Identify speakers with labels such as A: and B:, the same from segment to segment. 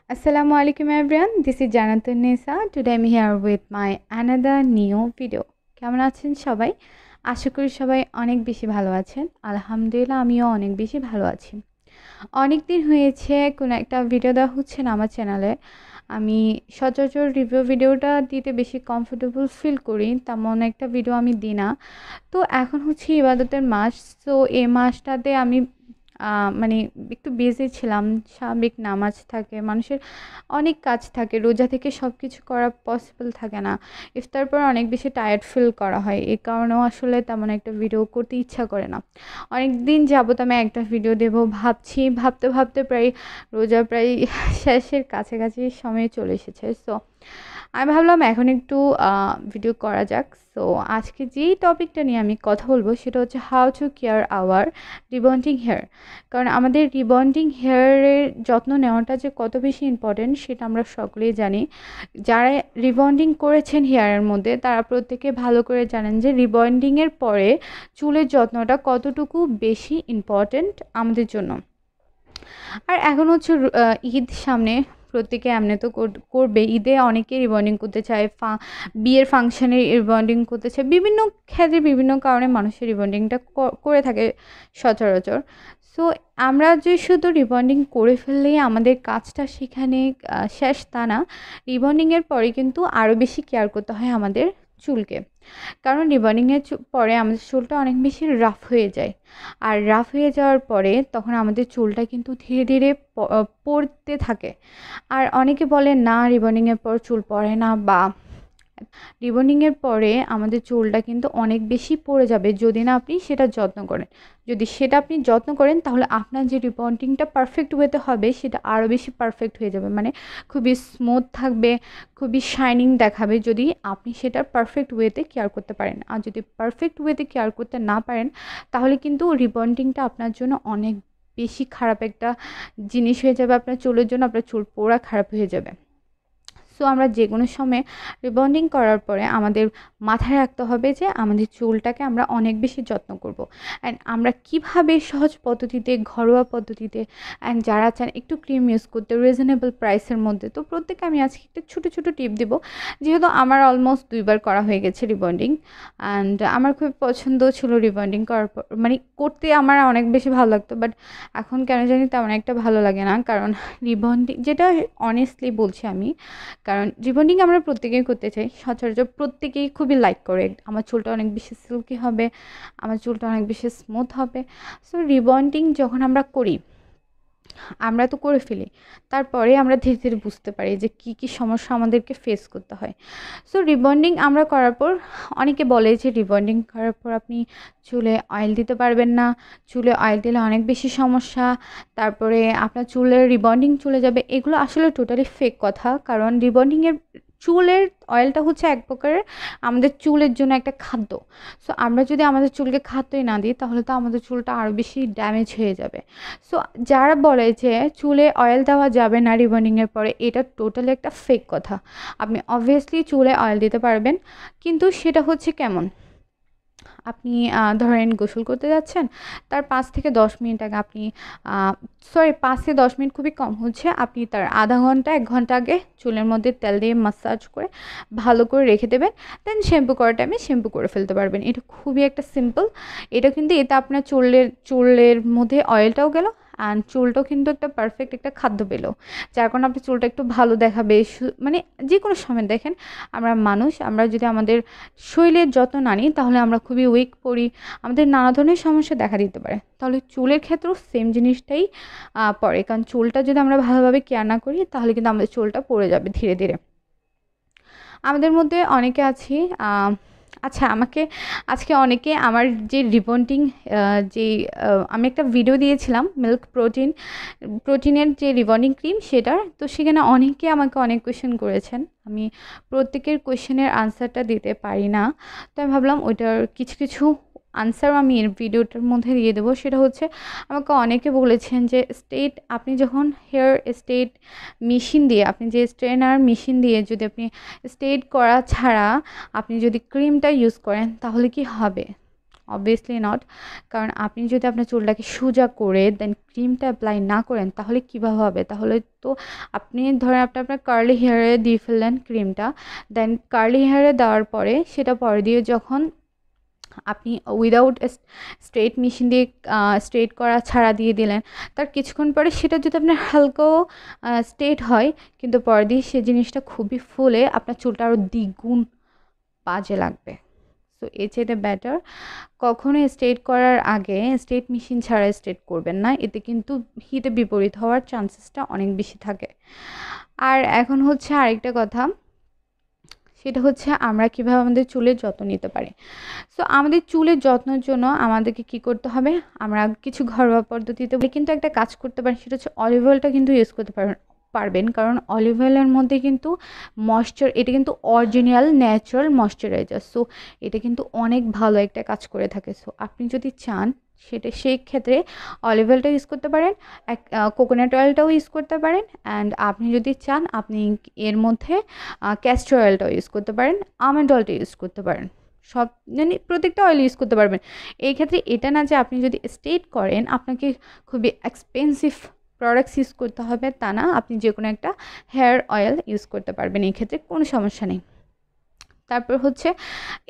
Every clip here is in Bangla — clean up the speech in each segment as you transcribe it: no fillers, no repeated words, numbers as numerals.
A: Assalamu alaikum everyone. This is Janatun Nisa. Today I'm here with my another new video. কেমন আছেন সবাই? আশা করি সবাই অনেক বেশি ভালো আছেন। আলহামদুলিল্লাহ আমিও অনেক বেশি ভালো আছি। অনেক দিন হয়েছে কোনো একটা ভিডিও দেওয়া হচ্ছে না আমার চ্যানেলে। আমি সচরাচর রিভিউ ভিডিওটা দিতে বেশি কমফোর্টেবল ফিল করি, তেমন একটা ভিডিও আমি দিই না। তো এখন হচ্ছে ইবাদতের মাস, তো এই মাসটাতে আমি মানে একটু বিজি ছিলাম। স্বাভাবিক নামাজ থাকে, মানুষের অনেক কাজ থাকে, রোজা থেকে সব কিছু করা পসিবল থাকে না। ইফতার পর অনেক বেশি টায়ার্ড ফিল করা হয়, এই কারণেও আসলে তেমন একটা ভিডিও করতে ইচ্ছা করে না। অনেক দিন যাবত আমি একটা ভিডিও দেবো ভাবছি, ভাবতে ভাবতে প্রায় রোজা প্রায় শেষের কাছাকাছি সময়ে চলে এসেছে। সো আমি ভাবলাম এখন একটু ভিডিও করা যাক। সো আজকে যেই টপিকটা নিয়ে আমি কথা বলবো সেটা হচ্ছে how to care our rebonding hair. কারণ আমাদের রিবন্ডিং হেয়ারের যত্ন নেওয়াটা যে কত বেশি ইম্পর্টেন্ট সেটা আমরা সকলেই জানি। যারা রিবন্ডিং করেছেন হেয়ারের মধ্যে তারা প্রত্যেকে ভালো করে জানেন যে রিবন্ডিংয়ের পরে চুলের যত্নটা কতটুকু বেশি ইম্পর্টেন্ট আমাদের জন্য। আর এখন হচ্ছে ঈদ সামনে, প্রত্যেকে এমনি তো করবে। ঈদে অনেকে রিবন্ডিং করতে চায়, বিয়ের ফাংশানে রিবন্ডিং করতে চায়, বিভিন্ন ক্ষেত্রে বিভিন্ন কারণে মানুষের রিবন্ডিংটা করে থাকে সচরাচর। সো আমরা যে শুধু রিবন্ডিং করে ফেললেই আমাদের কাজটা সেখানে শেষ তা না। রিবন্ডিংয়ের পরে কিন্তু আরও বেশি কেয়ার করতে হয় আমাদের চুলকে। কারণ রিবন্ডিংয়ের পরে আমাদের চুলটা অনেক বেশি রাফ হয়ে যায়। আর রাফ হয়ে যাওয়ার পরে তখন আমাদের চুলটা কিন্তু ধীরে ধীরে পড়তে থাকে। আর অনেকে বলে না রিবন্ডিংয়ের পর চুল পড়ে না, বা রিবন্ডিংয়ের পরে আমাদের চুলটা কিন্তু অনেক বেশি পড়ে যাবে যদি না আপনি সেটা যত্ন করেন। যদি সেটা আপনি যত্ন করেন তাহলে আপনার যে রিবন্ডিংটা পারফেক্ট ওয়েতে হবে সেটা আরও বেশি পারফেক্ট হয়ে যাবে, মানে খুবই স্মুথ থাকবে, খুবই শাইনিং দেখাবে যদি আপনি সেটা পারফেক্ট ওয়েতে কেয়ার করতে পারেন। আর যদি পারফেক্ট ওয়েতে কেয়ার করতে না পারেন তাহলে কিন্তু রিবন্ডিংটা আপনার জন্য অনেক বেশি খারাপ একটা জিনিস হয়ে যাবে, আপনার চুলের জন্য আপনার চুল পোড়া খারাপ হয়ে যাবে। সো আমরা যে কোনো সময় রিবন্ডিং করার পরে আমাদের মাথায় রাখতে হবে যে আমাদের চুলটাকে আমরা অনেক বেশি যত্ন করব। অ্যান্ড আমরা কিভাবে সহজ পদ্ধতিতে, ঘরোয়া পদ্ধতিতে, অ্যান্ড যারা চান একটু ক্রিম ইউজ করতে রিজনেবল প্রাইসের মধ্যে, তো প্রত্যেকে আমি আজকে একটা ছোটো ছোটো টিপ দেবো। যেহেতু আমার অলমোস্ট 2বার করা হয়ে গেছে রিবন্ডিং, অ্যান্ড আমার খুব পছন্দ ছিল রিবন্ডিং করার পর, মানে করতে আমার অনেক বেশি ভালো লাগতো, বাট এখন কেন জানি তেমন একটা ভালো লাগে না। কারণ রিবন্ডিং, যেটা অনেস্টলি বলছি আমি, কারণ রিবন্ডিং আমরা প্রত্যেকেই করতে চাই, সচরাচর প্রত্যেকেই খুবই লাইক করে আমার চুলটা অনেক বেশি সিল্কি হবে, আমার চুলটা অনেক বেশি স্মুথ হবে। সো রিবন্ডিং যখন আমরা করি, আমরা তো করে ফেলি, তারপরে আমরা ধীরে ধীরে বুঝতে পারি যে কী কী সমস্যা আমাদেরকে ফেস করতে হয়। সো রিবন্ডিং আমরা করার পর অনেকে বলে যে রিবন্ডিং করার পর আপনি চুলে অয়েল দিতে পারবেন না, চুলে অয়েল দিলে অনেক বেশি সমস্যা, তারপরে আপনার চুলের রিবন্ডিং চলে যাবে। এগুলো আসলে টোটালি ফেক কথা। কারণ রিবন্ডিংয়ের চুলের অয়েলটা হচ্ছে এক প্রকারের আমাদের চুলের জন্য একটা খাদ্য। সো আমরা যদি আমাদের চুলকে খাদ্যই না দিই তাহলে তো আমাদের চুলটা আরও বেশি ড্যামেজ হয়ে যাবে। সো যারা বলে যে চুলে অয়েল দেওয়া যাবে না রিবন্ডিংয়ের পরে, এটা টোটালি একটা ফেক কথা। আপনি অবভিয়াসলি চুলে অয়েল দিতে পারবেন, কিন্তু সেটা হচ্ছে কেমন, আপনি ধরেন গোসল করতে যাচ্ছেন, তার 5 থেকে 10 মিনিট আগে আপনি 5 থেকে 10 মিনিট খুবই কম হচ্ছে, আপনি তার আধা ঘন্টা 1 ঘন্টা আগে চুলের মধ্যে তেল দিয়ে মাসাজ করে ভালো করে রেখে দেবেন। দেন শ্যাম্পু করার টাইমে শ্যাম্পু করে ফেলতে পারবেন। এটা খুবই একটা সিম্পল। এটা কিন্তু এতে আপনার চুলের মধ্যে অয়েলটাও গেল, অ্যান্ড চুলটাও কিন্তু একটা পারফেক্ট একটা খাদ্য পেলো, যার কারণে আপনার চুলটা একটু ভালো দেখাবে। মানে যে কোনো সময় দেখেন, আমরা মানুষ, আমরা যদি আমাদের শরীরের যত্ন না নিই তাহলে আমরা খুবই উইক পড়ি, আমাদের নানা ধরনের সমস্যা দেখা দিতে পারে। তাহলে চুলের ক্ষেত্রেও সেম জিনিসটাই পড়ে, কারণ চুলটা যদি আমরা ভালোভাবে কেয়ার না করি তাহলে কিন্তু আমাদের চুলটা পড়ে যাবে ধীরে ধীরে। আমাদের মধ্যে অনেকে আছি, আচ্ছা আমাকে আজকে অনেকে আমার যে রিবন্ডিং, যে আমি একটা ভিডিও দিয়েছিলাম মিল্ক প্রোটিনের যে রিবন্ডিং ক্রিম সেটার, তো সেখানে অনেকে আমাকে অনেক কোয়েশ্চেন করেছেন। আমি প্রত্যেকের কোয়েশ্চেনের আনসারটা দিতে পারি না, তো আমি ভাবলাম ওইটার কিছু কিছু আনসার আমি এর ভিডিওটার মধ্যে দিয়ে দেবো। সেটা হচ্ছে, আমাকে অনেকে বলেছেন যে আপনি যখন হেয়ার স্ট্রেট মেশিন দিয়ে, আপনি যে স্ট্রেনার মেশিন দিয়ে যদি আপনি স্ট্রেট করা ছাড়া আপনি যদি ক্রিমটা ইউজ করেন তাহলে কি হবে। Obviously not. কারণ আপনি যদি আপনার চুলটাকে সোজা করে দেন ক্রিমটা অ্যাপ্লাই না করেন তাহলে কীভাবে হবে? তাহলে তো আপনি ধরেন আপনার কার্লি হেয়ারে দিয়ে ফেললেন ক্রিমটা, দেন কার্লি হেয়ারে দেওয়ার পরে সেটা পরে দিয়ে যখন আপনি উইদাউট স্ট্রেট মেশিন দিয়ে স্ট্রেট করা ছাড়া দিয়ে দিলেন, তার কিছুক্ষণ পরে সেটা যদি আপনার হালকাও স্ট্রেট হয় কিন্তু পরে দিয়ে সে জিনিসটা খুবই ফুলে আপনার চুলটা আরও দ্বিগুণ বাজে লাগবে। সো এর চাইতে বেটার কখনোই স্ট্রেট করার আগে স্ট্রেট মেশিন ছাড়া স্ট্রেট করবেন না, এতে কিন্তু হিতে বিপরীত হওয়ার চান্সেসটা অনেক বেশি থাকে। আর এখন হচ্ছে আরেকটা কথা, সেটা হচ্ছে আমরা কীভাবে আমাদের চুলের যত্ন নিতে পারি। সো আমাদের চুলের যত্নের জন্য আমাদেরকে কী করতে হবে, আমরা কিছু ঘরোয়া পদ্ধতিতে কিন্তু একটা কাজ করতে পারি, সেটা হচ্ছে অলিভ অয়েলটা কিন্তু ইউজ করতে পারবেন। কারণ অলিভ অয়েলের মধ্যে কিন্তু এটা কিন্তু অরিজিনাল ন্যাচারাল ময়শ্চারাইজার। সো এটা কিন্তু অনেক ভালো একটা কাজ করে থাকে। সো আপনি যদি চান সেই ক্ষেত্রে অলিভ অয়েলটা ইউজ করতে পারেন, কোকোনাট অয়েলটাও ইউজ করতে পারেন, অ্যান্ড আপনি যদি চান আপনি এর মধ্যে ক্যাস্টর অয়েলটাও ইউজ করতে পারেন, আমন্ড অয়েলটা ইউজ করতে পারেন, সব মানে প্রত্যেকটা অয়েল ইউজ করতে পারবেন। এই ক্ষেত্রে এটা না যে আপনি যদি স্ট্রেট করেন আপনাকে খুবই এক্সপেন্সিভ প্রোডাক্টস ইউজ করতে হবে তা না, আপনি যে কোনো একটা হেয়ার অয়েল ইউজ করতে পারবেন, এই ক্ষেত্রে কোনো সমস্যা নেই। তারপর হচ্ছে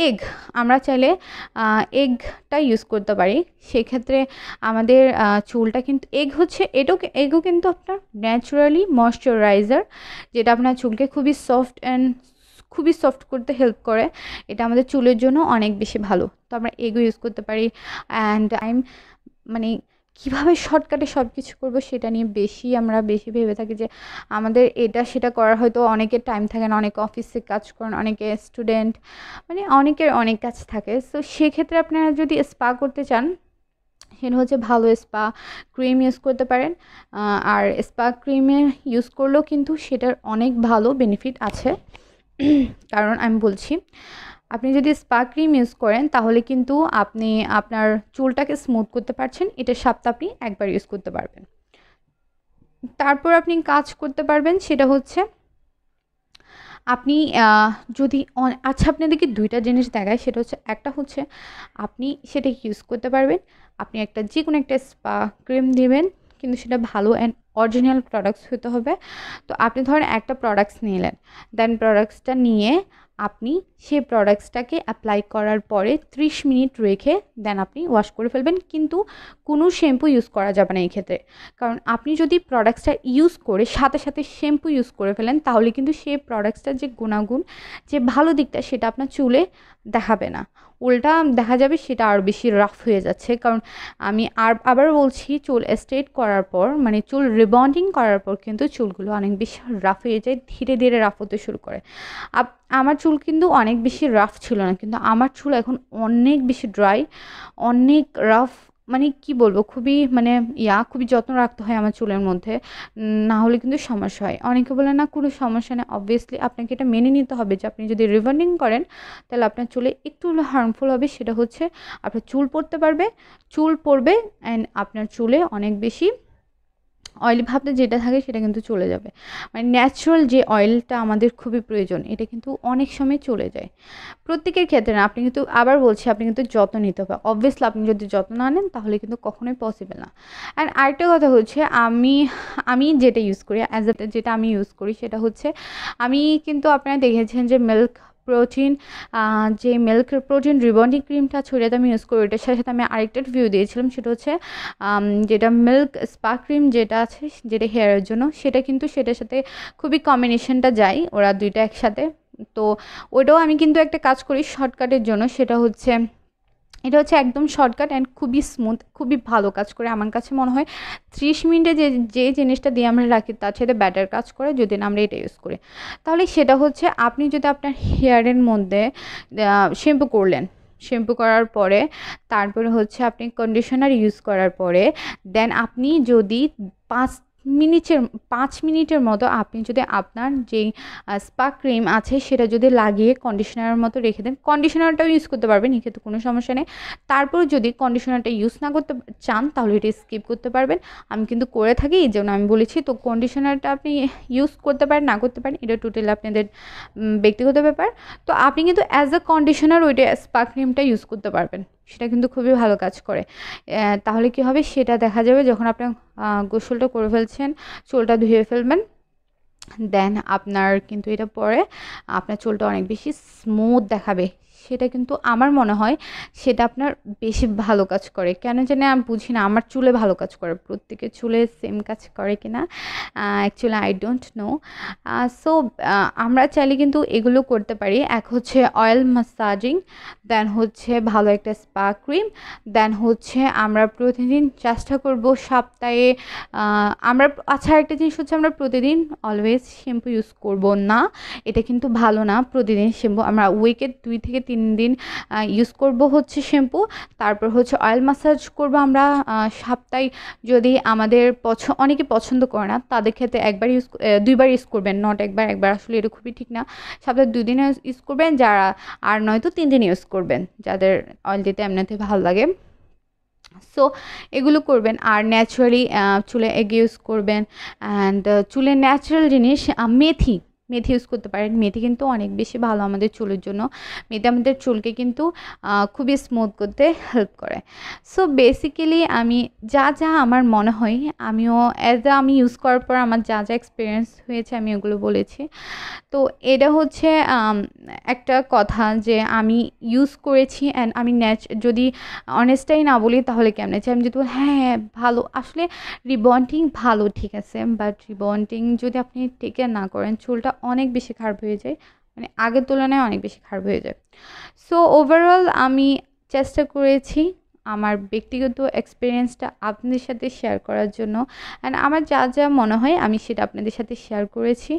A: এগ, আমরা চাইলে এগটা ইউজ করতে পারি। সেক্ষেত্রে আমাদের চুলটা কিন্তু এগও কিন্তু আপনার ন্যাচারালি ময়শ্চারাইজার, যেটা আপনার চুলকে খুবই সফট করতে হেল্প করে। এটা আমাদের চুলের জন্য অনেক বেশি ভালো। তো আমরা এগও ইউজ করতে পারি। অ্যান্ড মানে কীভাবে শর্টকাটে সব কিছু করবো সেটা নিয়ে আমরা বেশি ভেবে থাকি যে আমাদের এটা সেটা করার হয়তো অনেকের টাইম থাকে না, অনেকে অফিসে কাজ করেন, অনেকে স্টুডেন্ট, মানে অনেকের অনেক কাজ থাকে। সো সেক্ষেত্রে আপনারা যদি স্পা করতে চান সেটা হচ্ছে ভালো স্পা ক্রিম ইউজ করতে পারেন। আর স্পা ক্রিমে ইউজ করলেও কিন্তু সেটার অনেক ভালো বেনিফিট আছে। কারণ আমি বলছি, আপনি যদি স্পা ক্রিম ইউজ করেন তাহলে কিন্তু আপনি আপনার চুলটাকে স্মুথ করতে পারছেন, এটা সপ্তাহে আপনি একবার ইউজ করতে পারবেন। তারপর আপনি কাজ করতে পারবেন, সেটা হচ্ছে আপনি যদি আচ্ছা আপনাদেরকে দুইটা জিনিস দেখায়, সেটা হচ্ছে একটা হচ্ছে আপনি সেটা ইউজ করতে পারবেন, আপনি যে কোনো একটা স্পা ক্রিম দেবেন কিন্তু সেটা ভালো অ্যান্ড অরিজিনাল প্রোডাক্টস হতে হবে। তো আপনি ধরেন একটা প্রোডাক্টস নিলেন, দেন প্রোডাক্টসটা নিয়ে আপনি সেই প্রোডাক্টসটাকে অ্যাপ্লাই করার পরে 30 মিনিট রেখে দেন আপনি ওয়াশ করে ফেলবেন, কিন্তু কোনো শ্যাম্পু ইউজ করা যাবে না এই ক্ষেত্রে। কারণ আপনি যদি প্রোডাক্টসটা ইউজ করে সাথে সাথে শ্যাম্পু ইউজ করে ফেলেন তাহলে কিন্তু সেই প্রোডাক্টসটার যে গুণাগুণ, যে ভালো দিকটা সেটা আপনার চুলে দেখাবে না, উল্টা দেখা যাবে সেটা আরও বেশি রাফ হয়ে যাচ্ছে। কারণ আমি আবার বলছি, চুল স্ট্রেট করার পর মানে চুল রিবন্ডিং করার পর কিন্তু চুলগুলো অনেক বেশি রাফ হয়ে যায়, ধীরে ধীরে রাফ হতে শুরু করে। আমার চুল কিন্তু অনেক বেশি রাফ ছিল না, কিন্তু আমার চুল এখন অনেক বেশি ড্রাই, অনেক রাফ, মানে কি বলবো, খুবই যত্ন রাখতে হয় আমার চুলের মধ্যে, না হলে কিন্তু সমস্যা হয়। অনেকে বলে না কোনো সমস্যা নেই, অবভিয়াসলি আপনাকে এটা মেনে নিতে হবে যে আপনি যদি রিবন্ডিং করেন তাহলে আপনার চুলে একটু হলে হার্মফুল হবে, সেটা হচ্ছে আপনার চুল পড়বে অ্যান্ড আপনার চুলে অনেক বেশি অয়েলি ভাবটা যেটা থাকে সেটা কিন্তু চলে যাবে। মানে ন্যাচারাল যে অয়েলটা আমাদের খুবই প্রয়োজন এটা কিন্তু অনেক সময় চলে যায়। প্রত্যেকের ক্ষেত্রে না, আপনি কিন্তু আবার বলছি আপনি কিন্তু যত্ন নিতে হবে। অবভিয়াসলি আপনি যদি যত্ন না নেন তাহলে কিন্তু কখনোই পসিবল না। অ্যান্ড আরেকটা কথা হচ্ছে, আমি যেটা ইউজ করি যেটা আমি ইউজ করি সেটা হচ্ছে, আমি কিন্তু আপনারা দেখেছেন যে মিল্ক প্রোটিন রিবন্ডিং ক্রিমটা ছড়িয়ে আমি ইউজ করি, ওটার সাথে সাথে আমি আরেকটা রিভিউ দিয়েছিলাম, সেটা হচ্ছে যেটা মিল্ক স্পা ক্রিম যেটা আছে যেটা হেয়ারের জন্য, সেটা কিন্তু সেটার সাথে খুবই কম্বিনেশনটা যায়, ওরা দুইটা একসাথে। তো ওটাও আমি কিন্তু একটা কাজ করি শর্টকাটের জন্য, এটা হচ্ছে একদম শর্টকাট অ্যান্ড খুবই স্মুথ, খুবই ভালো কাজ করে। আমার কাছে মনে হয় 30 মিনিটে যে জিনিসটা দিয়ে আমরা রাখি তার সাথে ব্যাটার কাজ করে যদি না আমরা এটা ইউজ করি। তাহলে সেটা হচ্ছে আপনি যদি আপনার হেয়ারের মধ্যে শ্যাম্পু করার পরে তারপরে হচ্ছে আপনি কন্ডিশনার ইউজ করার পরে দেন আপনি যদি 5 মিনিটের মতো আপনি যদি আপনার যেই স্পা ক্রিম আছে সেটা যদি লাগিয়ে কন্ডিশনারের মতো রেখে দেন, কন্ডিশনারটাও ইউজ করতে পারবেন, এক্ষেত্রে কোনো সমস্যা নেই। তারপর যদি কন্ডিশনারটা ইউজ না করতে চান তাহলে এটা স্কিপ করতে পারবেন, আমি কিন্তু করে থাকি এই জন্য আমি বলেছি। তো কন্ডিশনারটা আপনি ইউজ করতে পারেন না করতে পারেন এটা টোটালি আপনাদের ব্যক্তিগত ব্যাপার। তো আপনি কিন্তু অ্যাজ আ কন্ডিশনার ওইটা স্পা ক্রিমটা ইউজ করতে পারবেন, সেটা কিন্তু খুবই ভালো কাজ করে। তাহলে কি হবে, সেটা দেখা যাবে যখন আপনি গোসলটা করে ফেলছেন, চুলটা ধুয়ে ফেলবেন, দেন আপনার কিন্তু এটা পরে আপনার চুলটা অনেক বেশি স্মুথ দেখাবে। সেটা কিন্তু আমার মনে হয় সেটা আপনার বেশি ভালো কাজ করে। কেন জানি আমি বুঝি না, আমার চুলে ভালো কাজ করে, প্রত্যেকের চুলে সেম কাজ করে কিনা actually I don't know. So আমরা চাইলে কিন্তু এগুলো করতে পারি। এক হচ্ছে অয়েল ম্যাসাজিং, দেন হচ্ছে ভালো একটা স্পা ক্রিম, দেন হচ্ছে আমরা প্রতিদিন চেষ্টা করব সপ্তাহে আমরা আচ্ছা একটা জিনিস হচ্ছে আমরা প্রতিদিন অলওয়েজ শ্যাম্পু ইউজ করব না, এটা কিন্তু ভালো না। প্রতিদিন শ্যাম্পু আমরা উইকে 2 থেকে 3 দিন ইউজ করব হচ্ছে শ্যাম্পু, তারপর হচ্ছে অয়েল ম্যাসাজ করব আমরা সপ্তাহে। যদি আমাদের অনেকে পছন্দ করে না, তাদের ক্ষেত্রে দুইবার ইউজ করবেন, নট একবার আসলে এটা খুবই ঠিক না। সপ্তাহে 2 দিন ইউজ করবেন যারা, আর নয়তো 3 দিন ইউজ করবেন যাদের অয়েল দিতে এমনিতে ভালো লাগে। সো এগুলো করবেন। আর ন্যাচারালি চুলে এগ ইউজ করবেন, অ্যান্ড চুলের ন্যাচারাল জিনিস মেথি মেথি ইউজ করতে পারেন। মেথি কিন্তু অনেক বেশি ভালো আমাদের চুলের জন্য। মেথি আমাদের চুলকে কিন্তু খুবই স্মুথ করতে হেল্প করে। সো বেসিক্যালি আমি যা আমার মনে হয়, আমি ইউজ করার পর আমার যা এক্সপিরিয়েন্স হয়েছে আমি ওগুলো বলেছি। তো এটা হচ্ছে একটা কথা যে আমি ইউজ করেছি, অ্যান্ড আমি যদি অনেস্টটাই না বলি তাহলে কেমনে আমি যদি হ্যাঁ ভালো, আসলে রিবন্ডিং ভালো ঠিক আছে, বাট রিবন্ডিং যদি আপনি টেকে না করেন চুলটা অনেক বেশি খারাপ হয়ে যায়, মানে আগের তুলনায় অনেক বেশি খারাপ হয়ে যায়। সো ওভারঅল আমি চেষ্টা করেছি আমার ব্যক্তিগত এক্সপিরিয়েন্সটা আপনাদের সাথে শেয়ার করার জন্য, অ্যান্ড আমার যা মনে হয় আমি সেটা আপনাদের সাথে শেয়ার করেছি।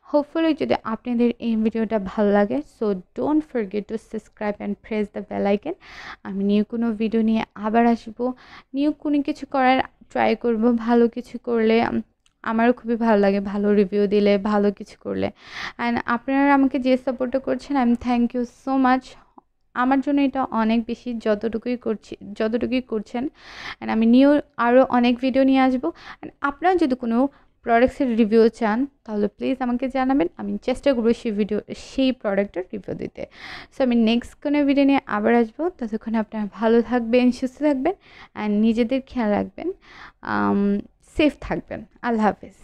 A: হোপফুলি যদি আপনাদের এই ভিডিওটা ভালো লাগে, so don't forget to subscribe and press the bell icon. আমি নিউ কোনো ভিডিও নিয়ে আবার আসবো, নিউ কোনো কিছু করার ট্রাই করব। ভালো কিছু করলে আমারও খুবই ভালো লাগে, ভালো রিভিউ দিলে, ভালো কিছু করলে। অ্যান্ড আপনারা আমাকে যে সাপোর্টটা করছেন, আমি থ্যাংক ইউ সো মাচ। আমার জন্য এটা অনেক বেশি, যতটুকুই করছেন। অ্যান্ড আমি আরও অনেক ভিডিও নিয়ে আসবো। অ্যান্ড আপনারা যদি কোনো প্রোডাক্টসের রিভিউ চান তাহলে প্লিজ আমাকে জানাবেন, আমি চেষ্টা করবো সেই প্রোডাক্টের রিভিউ দিতে। সো আমি নেক্সট কোনো ভিডিও নিয়ে আবার আসবো। ততক্ষণে আপনারা ভালো থাকবেন, সুস্থ থাকবেন, অ্যান্ড নিজেদের খেয়াল রাখবেন, সেফ থাকবেন। আল্লাহ হাফেজ।